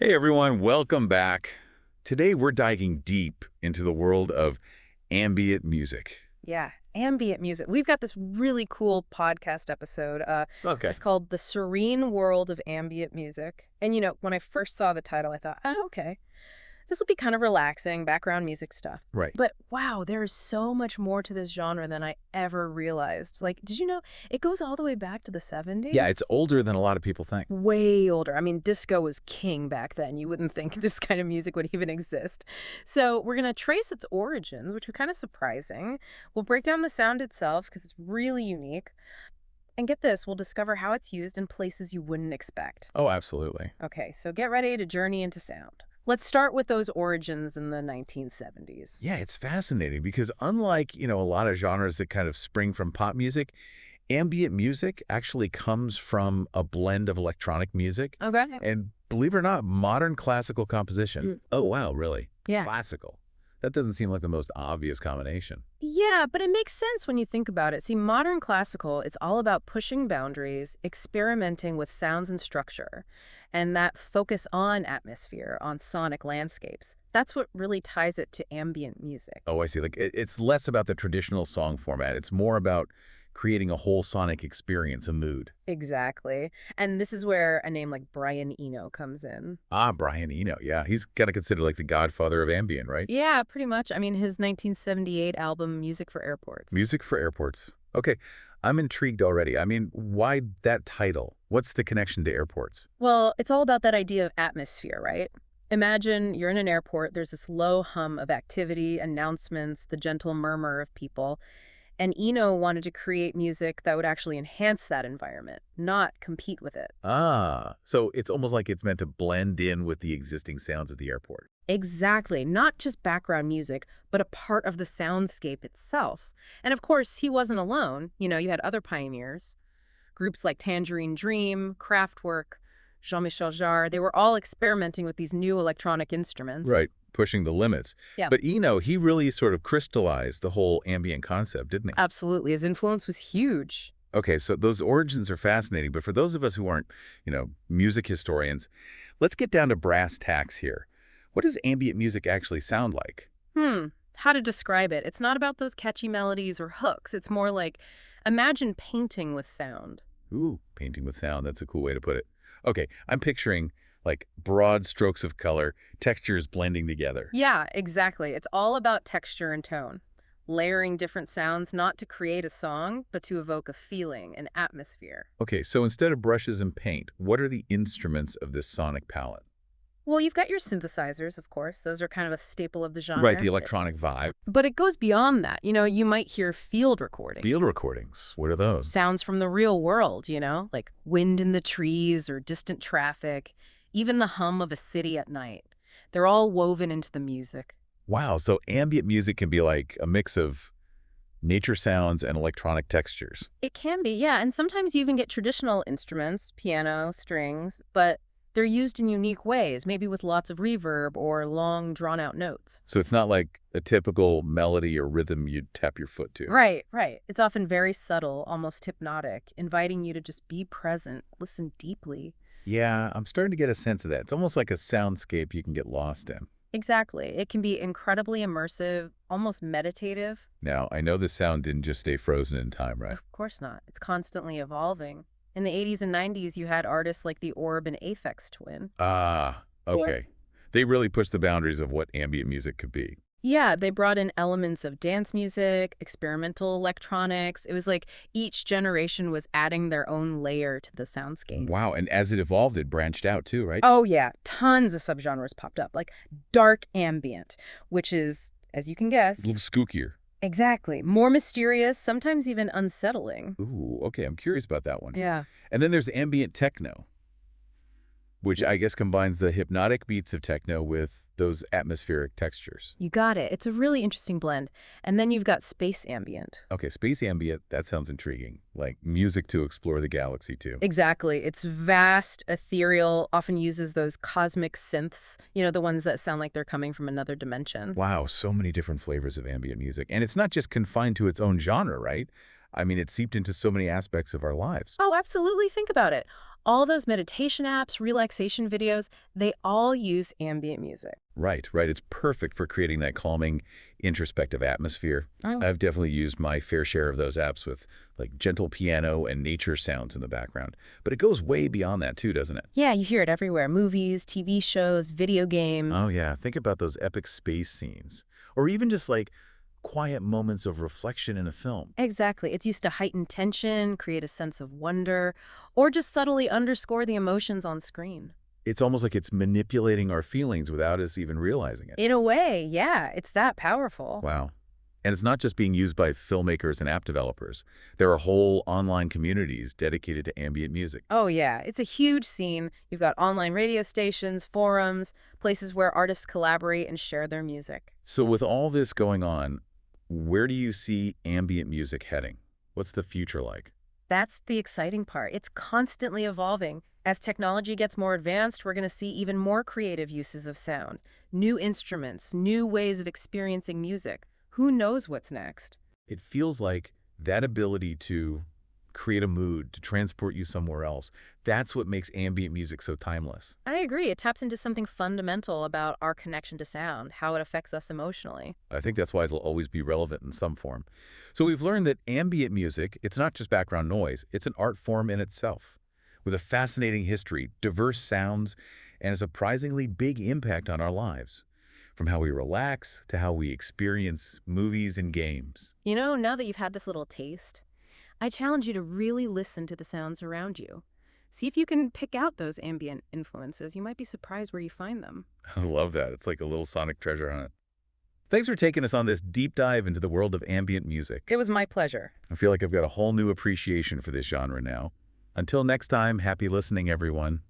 Hey everyone, welcome back. Today we're diving deep into the world of ambient music. Yeah, ambient music. We've got this really cool podcast episode. Okay. It's called The Serene World of Ambient Music. And, when I first saw the title, I thought, oh, okay, this will be kind of relaxing, background music stuff. Right. But wow, there is so much more to this genre than I ever realized. Like, did you know it goes all the way back to the 70s? Yeah, it's older than a lot of people think. Way older. I mean, disco was king back then. You wouldn't think this kind of music would even exist. So we're going to trace its origins, which are kind of surprising. We'll break down the sound itself because it's really unique. And get this, we'll discover how it's used in places you wouldn't expect. Oh, absolutely. Okay, so get ready to journey into sound. Let's start with those origins in the 1970s. Yeah, it's fascinating because unlike, a lot of genres that kind of spring from pop music, ambient music actually comes from a blend of electronic music Okay. and, believe it or not, modern classical composition. Oh, wow, really? Yeah. Classical. That doesn't seem like the most obvious combination. Yeah, but it makes sense when you think about it. See, modern classical, it's all about pushing boundaries, experimenting with sounds and structure, and that focus on atmosphere, on sonic landscapes. That's what really ties it to ambient music. Oh, I see. Like it's less about the traditional song format. It's more about creating a whole sonic experience, a mood. Exactly. And this is where a name like Brian Eno comes in. Ah, Brian Eno. Yeah, he's kind of considered like the godfather of ambient, right? Yeah, pretty much. I mean, his 1978 album, Music for Airports. Music for airports. Okay, I'm intrigued already. I mean, why that title? What's the connection to airports? Well, it's all about that idea of atmosphere, right? Imagine you're in an airport, there's this low hum of activity, announcements, the gentle murmur of people. And Eno wanted to create music that would actually enhance that environment, not compete with it. Ah, so it's almost like it's meant to blend in with the existing sounds at the airport. Exactly. Not just background music, but a part of the soundscape itself. And of course, he wasn't alone. You had other pioneers. Groups like Tangerine Dream, Kraftwerk, Jean-Michel Jarre, they were all experimenting with these new electronic instruments. Right, pushing the limits. Yeah. But Eno, he really sort of crystallized the whole ambient concept, didn't he? Absolutely. His influence was huge. Okay, so those origins are fascinating, but for those of us who aren't, music historians, let's get down to brass tacks here. What does ambient music actually sound like? How to describe it? It's not about those catchy melodies or hooks. It's more like, imagine painting with sound. Ooh, painting with sound. That's a cool way to put it. Okay, I'm picturing like broad strokes of color, textures blending together. Yeah, exactly. It's all about texture and tone. Layering different sounds not to create a song, but to evoke a feeling, an atmosphere. Okay, so instead of brushes and paint, what are the instruments of this sonic palette? Well, you've got your synthesizers, of course. Those are kind of a staple of the genre. Right, the electronic vibe. But it goes beyond that. You might hear field recording. Field recordings, what are those? Sounds from the real world, like wind in the trees or distant traffic, even the hum of a city at night. They're all woven into the music. Wow, so ambient music can be like a mix of nature sounds and electronic textures. It can be, yeah. And sometimes you even get traditional instruments, piano, strings, but they're used in unique ways, maybe with lots of reverb or long, drawn-out notes. So it's not like a typical melody or rhythm you'd tap your foot to. Right, right. It's often very subtle, almost hypnotic, inviting you to just be present, listen deeply. Yeah, I'm starting to get a sense of that. It's almost like a soundscape you can get lost in. Exactly. It can be incredibly immersive, almost meditative. Now, I know this sound didn't just stay frozen in time, right? Of course not. It's constantly evolving. In the 80s and 90s, you had artists like the Orb and Aphex Twin. Ah, okay. They really pushed the boundaries of what ambient music could be. Yeah, they brought in elements of dance music, experimental electronics. It was like each generation was adding their own layer to the soundscape. Wow, and as it evolved, it branched out too, right? Oh, yeah. Tons of subgenres popped up, like dark ambient, which is, as you can guess, A little skookier. exactly, more mysterious, sometimes even unsettling. Ooh, okay, I'm curious about that one. Yeah. And then there's ambient techno, which I guess combines the hypnotic beats of techno with those atmospheric textures. You got it. It's a really interesting blend. And then you've got space ambient. Okay, space ambient, that sounds intriguing. Like music to explore the galaxy too. Exactly. It's vast, ethereal, often uses those cosmic synths, the ones that sound like they're coming from another dimension. Wow, so many different flavors of ambient music. And it's not just confined to its own genre, right? I mean, it's seeped into so many aspects of our lives. Oh, absolutely. Think about it. All those meditation apps, relaxation videos, they all use ambient music. Right, right. It's perfect for creating that calming, introspective atmosphere. Oh. I've definitely used my fair share of those apps with like gentle piano and nature sounds in the background. But it goes way beyond that too, doesn't it? Yeah, you hear it everywhere. Movies, TV shows, video games. Oh yeah, think about those epic space scenes. Or even just like quiet moments of reflection in a film. Exactly. It's used to heighten tension, create a sense of wonder, or just subtly underscore the emotions on screen. It's almost like it's manipulating our feelings without us even realizing it. In a way, yeah, it's that powerful. Wow. And it's not just being used by filmmakers and app developers. There are whole online communities dedicated to ambient music. Oh, yeah, it's a huge scene. You've got online radio stations, forums, places where artists collaborate and share their music. So with all this going on, where do you see ambient music heading? What's the future like? That's the exciting part. It's constantly evolving. As technology gets more advanced, we're going to see even more creative uses of sound, new instruments, new ways of experiencing music. Who knows what's next? It feels like that ability to create a mood, to transport you somewhere else, that's what makes ambient music so timeless. I agree. It taps into something fundamental about our connection to sound, how it affects us emotionally. I think that's why it'll always be relevant in some form. So we've learned that ambient music, it's not just background noise, it's an art form in itself, with a fascinating history, diverse sounds, and a surprisingly big impact on our lives, from how we relax to how we experience movies and games. You know, now that you've had this little taste, I challenge you to really listen to the sounds around you. See if you can pick out those ambient influences. You might be surprised where you find them. I love that. It's like a little sonic treasure hunt. Thanks for taking us on this deep dive into the world of ambient music. It was my pleasure. I feel like I've got a whole new appreciation for this genre now. Until next time, happy listening, everyone.